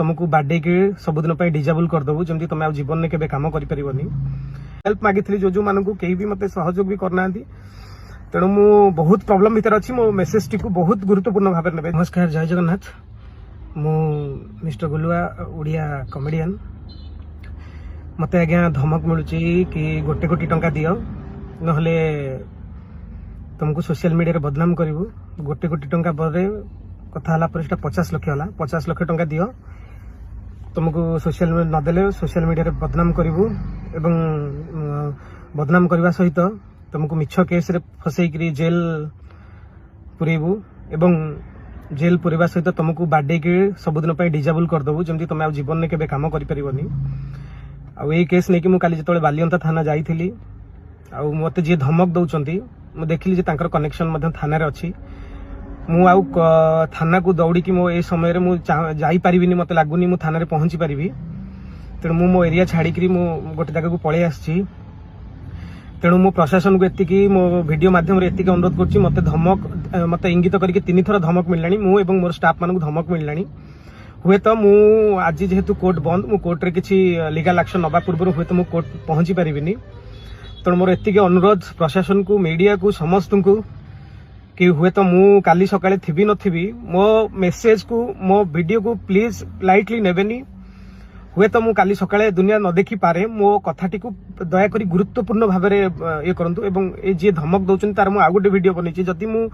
तुमको बाडे के सबुदिन डिजेबल करदेबू जमी तुम जीवन में केवे कम कर हेल्प मागी जो जो मानू कहीं भी मत सहयोग भी करना तेणु मु बहुत प्रॉब्लम भीतर अच्छी मो मेसेज टी बहुत गुरुत्वपूर्ण भाव ने। नमस्कार, जय जगन्नाथ। मु मिस्टर गुलुआ ओडिया कॉमेडियन। मत आज्ञा धमक मिलूँ कि 1 कोटी टंका दियो नहले तुमको सोशल मीडिया रे बदनाम करूँ। 1 कोटी टंका पर कथा 50 लाख है, 50 लाख टंका दियो तुमको सोशल नदेले सोशल मीडिया रे बदनाम करूँ एवं बदनाम करने सहित तुमको मिछ केस रे फसैकरी जेल पुरेबू एवं जेल पुरेबा सहित तुमको बाडे के सबुदिन डिजेबल करदेबू जमी तुम जीवन में केवे कम कर यही केस नहीं कि मुझे जो बालियंता थाना जाइली मत जी धमक दौरान मुझे देखिली कनेक्शन थाना अच्छी मु थाना को दौड़ी की मो ए समय मुझे मत लगुनि मु थाना पहुंची पारि तेणु मो एरिया छाड़ी मु गोटे जगह को पलि आसी। तेणु मु प्रशासन को एतिकी मो वीडियो माध्यम एतिकी अनुरोध कर मत इंगित करके 3 थर धमक मिललानी मु एवं मोर स्टाफ मान धमक मिललानी। हुए तो मु आज जेहेतु कोर्ट बंद मु कोर्ट रे किसी लीगल एक्शन नवा पूर्व हुए तो मु कोर्ट पहुंची पारिनी। तेणु मोर एतिकी अनुरोध प्रशासन को मीडिया को समस्त को कि हुए तो मु काली सकाळे थिबी नथिबी मो मेसेज को मो वीडियो को प्लीज लाइटली नेबेनी। हुए तो मु काली सकाळे दुनिया न देखी पारे मो कथाटी को दयाकोरी गुरुत्वपूर्ण भाव में ये करंतु एवं ए जे धमक दौरान तार मु आ गोटे वीडियो बनी जदि मु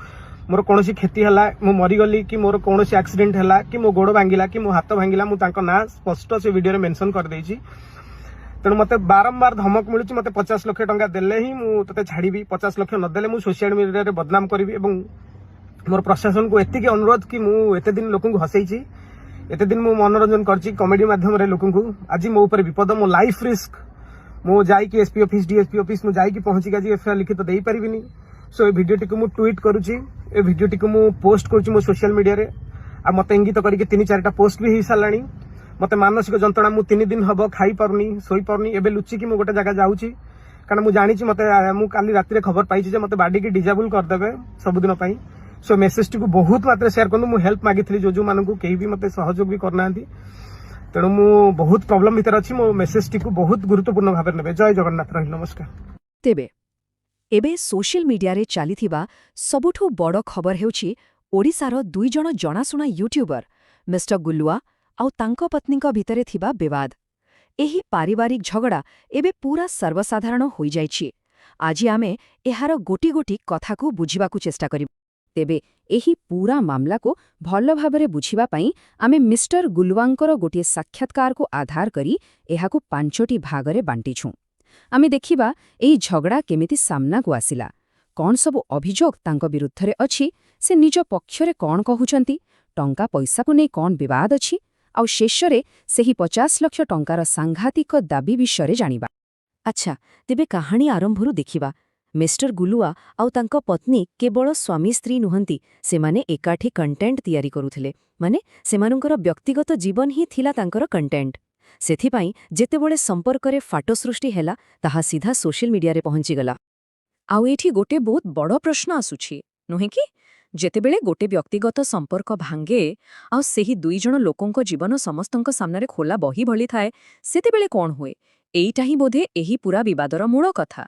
मोर कौन क्षति है मु मरीगली कि मोर कौन एक्सीडेंट है कि मो गोड़ भांगिला कि मो हाथ भांगिला मुझे ना स्पष्ट से वीडियो मेंशन कर देछि। तेणु मत बारंबार धमक मिलूँ मत 50 लाख टंका देले ही मुझे छाड़ी 50 लाख नदेले मु सोशल मीडिया रे बदनाम करी एवं मोर प्रशासन को एतिकी अनुरोध कि मुझे दिन लोक हसई एते दिन मु मनोरंजन करछि कॉमेडी माध्यम रे लोक आज मो ऊपर विपद मो लाइफ रिस्क मु जाई एसपी ऑफिस डीएसपी ऑफिस मु जाई पहुंची आज एफआईआर लिखित दे पारिबिनी। सो ए वीडियो टी मु ट्वीट करूछि ए वीडियो टी मु पोस्ट करूछि मो सोशल मीडिया रे आ मते इंगित करके 3-4टा पोस्ट भी हो साराणी। मते मानसिक जंत्रणा मु 3 दिन हबो खाई पारुनी सोई पारुनी एबे लुचि कि मु गोटे जगह जाउछि कारण मु जानि मते मु काली राति रे खबर पाइछि जे मते बाडी की डिजेबल कर देबे सबुदिन पई। सो मेसेज टी बहुत मात्रा शेयर करूँ मु हेल्प मागी जो जो मानू कहीं भी मत सहयोग भी करना तेणु मु बहुत प्रॉब्लम भीतर अच्छी मो मेसेज टी बहुत गुरुत्वपूर्ण भाव में। जय जगन्नाथ। रही नमस्कार। तेबे एबे सोशल मीडिया रे चलीथिबा सबुठु बड़ खबर हेउछि ओडिसार 2 जण जणाशुना यूट्यूबर मिस्टर गुलुआ आउ तांको पत्नीक भितरे थिबा विवाद। एही पारिवारिक झगड़ा एबे पूरा सर्वसाधारण होई जाइछि। आज आमे एहार गोटी गोटी कथा को बुझिबाकू चेष्टा करिबा। तेबे एही पूरा मामला को भल भाबरे बुझिबा पई आमे मिस्टर गुलुआंकर गोटे साक्षात्कार को आधार करी एहाकू 5टी भागरे बांटिछुं। आमे देखिबा एही झगड़ा केमिति सामना को आसिला, कौन सब अभियोग तांको विरुद्धरे अछि, से निज पक्षरे कौन कहुचंती, टंका पैसा को नै कौन विवाद अछि, आउ शेषरे सेही 50 लाख टंकार सांघातिक दाबी विषय जानिबा। अच्छा, तेबे कहानी आरंभरू देखिबा। मिस्टर गुलुआ आउ तांको पत्नी केवल स्वामी स्त्री नुहंती, सेमाने एकाठी कंटेंट तैयारी करुथिले, माने सेमानंकर व्यक्तिगत जीवन ही थिला तांकर कंटेंट। सेथिपाई जेतेबेले संपर्करे फाटो सृष्टि हेला ताहा सीधा सोशल मीडिया रे पहुंची गला। आउ एठी गोटे बहुत बड़ प्रश्न आसुछि नुहे कि जेतेबेले गोटे व्यक्तिगत संपर्क भांगे आउ सेही 2 जण लोकंक जीवन समस्तंक सामने खोला बही भली थाए, सेतेबेले कोन हुए? एईटा ही बोधे एही पूरा विवादर मूल कथा।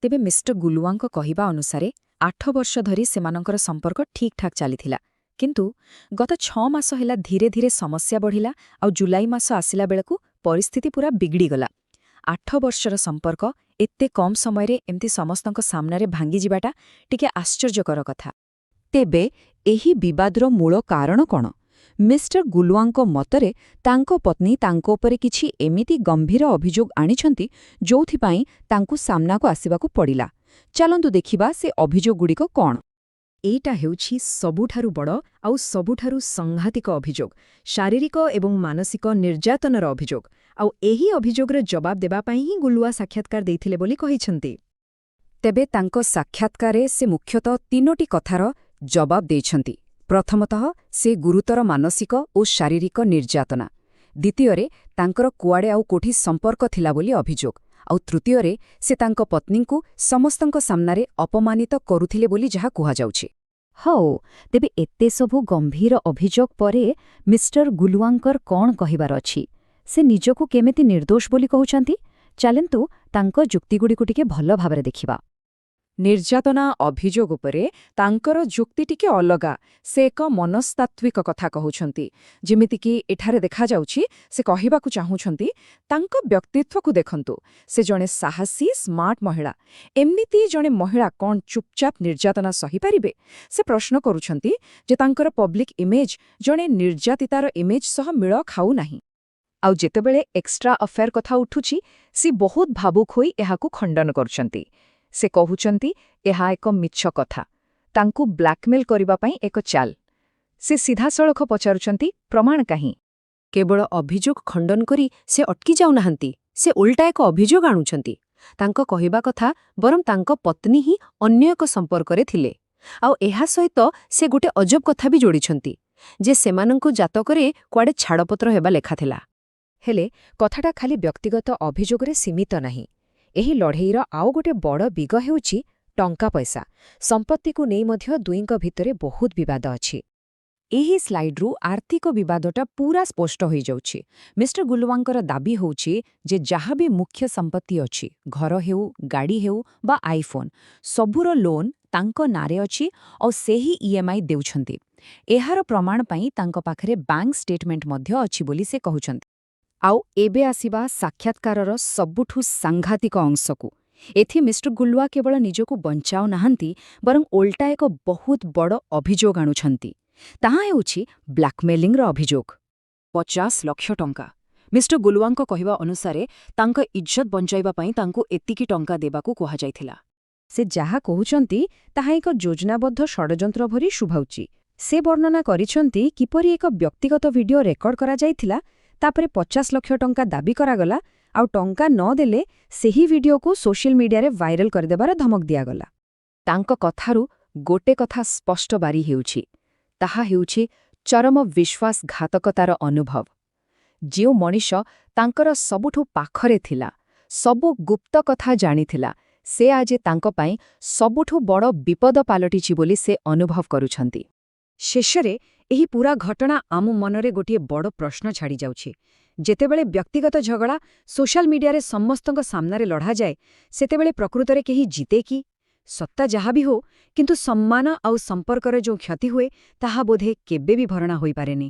तेबे मिस्टर गुलुआंक कहिबा अनुसारे 8 वर्ष धरी सेमानंकर संपर्क ठीक ठाक चलीथिला, किंतु गत 6 मास हेला धीरे धीरे समस्या बढ़िला आउ जुलाई मास आसिला बेलकू परिस्थिति पूरा बिगड़ी गला। 8 वर्षर संपर्क एत्ते कम समय रे एमती समस्तंक सामने भांगी जिबाटा टिके आश्चर्यकर कथा। तेबे एही विवादर मूल कारण कोन? मिस्टर गुलुआंक मतरे तांको पत्नी तांको उपरे किछि एमिति गंभीर अभियोग आनिछंती जोथिपाई तांकु सामना को आसिबाकू पड़िला। चलंतु देखिबा से अभियोग गुड़िक कोन। एटा हेउछि सबुठारु बड़ आउ सबुठारु संघातिक अभियोग, शारीरिक एवं मानसिक निर्यातनर अभियोग। आउ एही अभियोगरे जवाब देबा पई ही गुलुआ साक्षात्कार देइथिले बोली कहिछंती। तेबे तांको साक्षात्कारे से मुख्यतः 3टी कथार जवाब देइछंती। प्रथमतः से गुरुतर मानसिक और शारीरिक निर्यातना, द्वितीय तांकर कुआड़े आउ कोठी संपर्क थिला बोली अभियोग, आउ तृतीय से तांको पत्नी को समस्तंक सामनारे अपमानित करुथिले बोली जहा कुहा जाउछि। ହଉ ତେବେ ଏତେ ସବୁ ଗମ୍ଭୀର ଅଭିଯୋଗ ପରେ ମିଷ୍ଟର ଗୁଲୁଆଙ୍କର କ'ଣ କହିବାର ଅଛି? ସେ ନିଜକୁ କେମିତି ନିର୍ଦ୍ଦୋଷ ବୋଲି କହୁଛନ୍ତି? ଚାଲନ୍ତୁ ତାଙ୍କ ଯୁକ୍ତିଗୁଡ଼ିକୁ ଟିକେ ଭଲ ଭାବରେ ଦେଖିବା। ନିର୍ଯାତନା ଅଭିଯୋଗ ଉପରେ ତାଙ୍କର ଯୁକ୍ତି ଟିକେ ଅଲଗା। ସେ ଏକ ମନସ୍ତାତ୍ତ୍ୱିକ କଥା କହୁଛନ୍ତି। ଯେମିତିକି ଏଠାରେ ଦେଖାଯାଉଛି ସେ କହିବାକୁ ଚାହୁଁଛନ୍ତି ତାଙ୍କ ବ୍ୟକ୍ତିତ୍ୱକୁ ଦେଖନ୍ତୁ। ସେ ଜଣେ ସାହସୀ ସ୍ମାର୍ଟ ମହିଳା। ଏମିତି ଜଣେ ମହିଳା କ'ଣ ଚୁପଚାପ ନିର୍ଯାତନା ସହିପାରିବେ? ସେ ପ୍ରଶ୍ନ କରୁଛନ୍ତି ଯେ ତାଙ୍କର ପବ୍ଲିକ୍ ଇମେଜ୍ ଜଣେ ନିର୍ଯାତିତାର ଇମେଜ୍ ସହ ମେଳ ଖାଉନାହିଁ। ଆଉ ଯେତେବେଳେ ଏକ୍ସଟ୍ରା ଅଫେୟାର କଥା ଉଠୁଛି ସେ ବହୁତ ଭାବୁକ ହୋଇ ଏହାକୁ ଖଣ୍ଡନ କରୁଛନ୍ତି। ସେ କହୁଛନ୍ତି ଏହା ଏକ ମିଛ କଥା, ତାଙ୍କୁ ବ୍ଲାକମେଲ୍ କରିବା ପାଇଁ ଏକ ଚାଲ। ସେ ସିଧାସଳଖ ପଚାରୁଛନ୍ତି ପ୍ରମାଣ କାହିଁ? କେବଳ ଅଭିଯୋଗ ଖଣ୍ଡନ କରି ସେ ଅଟକି ଯାଉନାହାନ୍ତି, ସେ ଓଲଟା ଏକ ଅଭିଯୋଗ ଆଣୁଛନ୍ତି। ତାଙ୍କ କହିବା କଥା ବରଂ ତାଙ୍କ ପତ୍ନୀ ହିଁ ଅନ୍ୟ ଏକ ସମ୍ପର୍କରେ ଥିଲେ। ଆଉ ଏହା ସହିତ ସେ ଗୋଟେ ଅଜବ କଥା ବି ଯୋଡ଼ିଛନ୍ତି ଯେ ସେମାନଙ୍କୁ ଜାତକରେ କୁଆଡ଼େ ଛାଡ଼ପତ୍ର ହେବା ଲେଖାଥିଲା। ହେଲେ କଥାଟା ଖାଲି ବ୍ୟକ୍ତିଗତ ଅଭିଯୋଗରେ ସୀମିତ ନାହିଁ। ଏହି ଲଢ଼େଇର ଆଉ ଗୋଟେ ବଡ଼ ଦିଗ ହେଉଛି ଟଙ୍କା ପଇସା। ସମ୍ପତ୍ତିକୁ ନେଇ ମଧ୍ୟ ଦୁଇଙ୍କ ଭିତରେ ବହୁତ ବିବାଦ ଅଛି। ଏହି ସ୍ଲାଇଡ୍ରୁ ଆର୍ଥିକ ବିବାଦଟା ପୁରା ସ୍ପଷ୍ଟ ହୋଇଯାଉଛି। ମିଷ୍ଟର ଗୁଲୁଆଙ୍କର ଦାବି ହେଉଛି ଯେ ଯାହା ବି ମୁଖ୍ୟ ସମ୍ପତ୍ତି ଅଛି, ଘର ହେଉ, ଗାଡ଼ି ହେଉ ବା ଆଇଫୋନ୍, ସବୁର ଲୋନ୍ ତାଙ୍କ ନାଁରେ ଅଛି ଆଉ ସେହି ଇଏମ୍ଆଇ ଦେଉଛନ୍ତି। ଏହାର ପ୍ରମାଣ ପାଇଁ ତାଙ୍କ ପାଖରେ ବ୍ୟାଙ୍କ ଷ୍ଟେଟମେଣ୍ଟ ମଧ୍ୟ ଅଛି ବୋଲି ସେ କହୁଛନ୍ତି। ଆଉ ଏବେ ଆସିବା ସାକ୍ଷାତକାରର ସବୁଠୁ ସାଂଘାତିକ ଅଂଶକୁ। ଏଥି ମିଷ୍ଟର ଗୁଲୁଆ କେବଳ ନିଜକୁ ବଞ୍ଚାଉ ନାହାନ୍ତି, ବରଂ ଓଲଟା ଏକ ବହୁତ ବଡ଼ ଅଭିଯୋଗ ଆଣୁଛନ୍ତି। ତାହା ହେଉଛି ବ୍ଲାକମେଲିଂର ଅଭିଯୋଗ। 50 ଲକ୍ଷ ଟଙ୍କା। ମିଷ୍ଟର ଗୁଲୁଆଙ୍କ କହିବା ଅନୁସାରେ ତାଙ୍କ ଇଜ୍ଜତ ବଞ୍ଚାଇବା ପାଇଁ ତାଙ୍କୁ ଏତିକି ଟଙ୍କା ଦେବାକୁ କୁହାଯାଇଥିଲା। ସେ ଯାହା କହୁଛନ୍ତି ତାହା ଏକ ଯୋଜନାବଦ୍ଧ ଷଡ଼ଯନ୍ତ୍ର ଭଳି ଶୁଭାଉଛି। ସେ ବର୍ଣ୍ଣନା କରିଛନ୍ତି କିପରି ଏକ ବ୍ୟକ୍ତିଗତ ଭିଡିଓ ରେକର୍ଡ କରାଯାଇଥିଲା, ତାପରେ 50 ଲକ୍ଷ ଟଙ୍କା ଦାବି କରାଗଲା, ଆଉ ଟଙ୍କା ନ ଦେଲେ ସେହି ଭିଡିଓକୁ ସୋସିଆଲ ମିଡିଆରେ ଭାଇରାଲ କରିଦେବାର ଧମକ ଦିଆଗଲା। ତାଙ୍କ କଥାରୁ ଗୋଟେ କଥା ସ୍ପଷ୍ଟ ବାରି ହେଉଛି, ତାହା ହେଉଛି ଚରମ ବିଶ୍ୱାସଘାତକତାର ଅନୁଭବ। ଯେଉଁ ମଣିଷ ତାଙ୍କର ସବୁଠୁ ପାଖରେ ଥିଲା, ସବୁ ଗୁପ୍ତ କଥା ଜାଣିଥିଲା, ସେ ଆଜି ତାଙ୍କ ପାଇଁ ସବୁଠୁ ବଡ଼ ବିପଦ ପାଲଟିଛି ବୋଲି ସେ ଅନୁଭବ କରୁଛନ୍ତି। ଶେଷରେ ଏହି ପୂରା ଘଟଣା ଆମ ମନରେ ଗୋଟିଏ ବଡ଼ ପ୍ରଶ୍ନ ଛାଡ଼ିଯାଉଛି। ଯେତେବେଳେ ବ୍ୟକ୍ତିଗତ ଝଗଡ଼ା ସୋସିଆଲ ମିଡିଆରେ ସମସ୍ତଙ୍କ ସାମ୍ନାରେ ଲଢ଼ାଯାଏ, ସେତେବେଳେ ପ୍ରକୃତରେ କେହି ଜିତେ କି? ସତ୍ତା ଯାହା ବି ହଉ, କିନ୍ତୁ ସମ୍ମାନ ଆଉ ସମ୍ପର୍କର ଯେଉଁ କ୍ଷତି ହୁଏ ତାହା ବୋଧେ କେବେ ବି ଭରଣା ହୋଇପାରେନି।